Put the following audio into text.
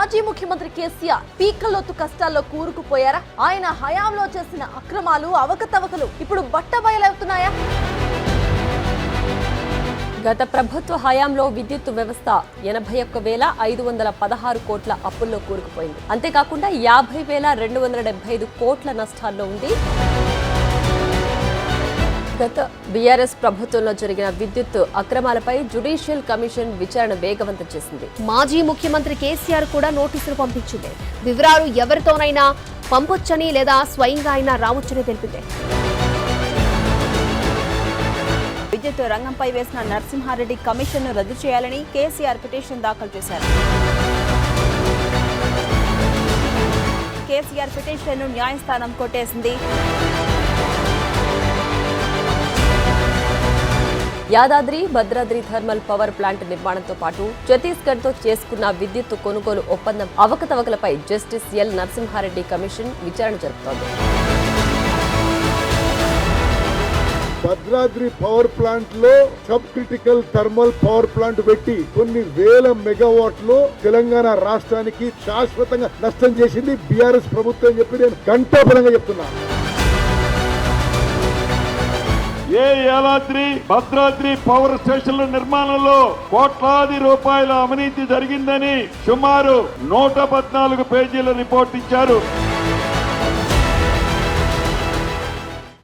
మాజీ ముఖ్యమంత్రి కేసీఆర్ పీకల్లోతు కష్టాల్లో కూరుకుపోయారా? ఆయన హయాంలో చేసిన అక్రమాలు, అవకతవకలు ఇప్పుడు బట్టబయలవుతున్నాయా? గత ప్రభుత్వ హయాంలో విద్యుత్ వ్యవస్థ 81,516 కోట్ల అప్పుల్లో కూరుకుపోయింది. అంతేకాకుండా 50,275 కోట్ల నష్టాల్లో ఉంది. గత బీఆర్ఎస్ ప్రభుత్వంలో జరిగిన విద్యుత్ అక్రమాలపై జ్యుడిషియల్ కమిషన్ విచారణ వేగవంతం చేసింది. మాజీ ముఖ్యమంత్రి కేసీఆర్ కూడా నోటీసులు పంపించింది. వివరాలు ఎవరితోనైనా పంపొచ్చని లేదా స్వయంగా అయినా రావచ్చని తెలిపింది. విద్యుత్ రంగంపై వేసిన నరసింహారెడ్డి కమిషన్ను రద్దు చేయాలని కేసీఆర్ పిటిషన్ దాఖలు చేశారు. కేసీఆర్ పిటిషన్ను న్యాయస్థానం కొట్టేసింది. Yadadri, Bhadradri thermal power plant నిర్మాణంతో పాటు ఛత్తీస్గఢ్ తో చేసుకున్న విద్యుత్ కొనుగోలు ఒప్పందం అవకతవకలపై జస్టిస్ ఎల్ నరసింహారెడ్డి కమిషన్ విచారణ జరుపుతోంది. భద్రాద్రి పవర్ ప్లాంట్ లో sub critical thermal power plant పెట్టి కొన్ని వేల మెగావాట్లు తెలంగాణ రాష్ట్రానికి శాశ్వతంగా నష్టం చేసింది బీఆర్ఎస్ ప్రభుత్వం చెప్పి నేను ఘంటాపరంగా చెప్తున్నా. యాదాద్రి, భద్రాద్రి పవర్ స్టేషన్ల నిర్మాణంలో కోట్లాది రూపాయల అవినీతి జరిగిందని సుమారు 114 పేజీల రిపోర్ట్ ఇచ్చారు.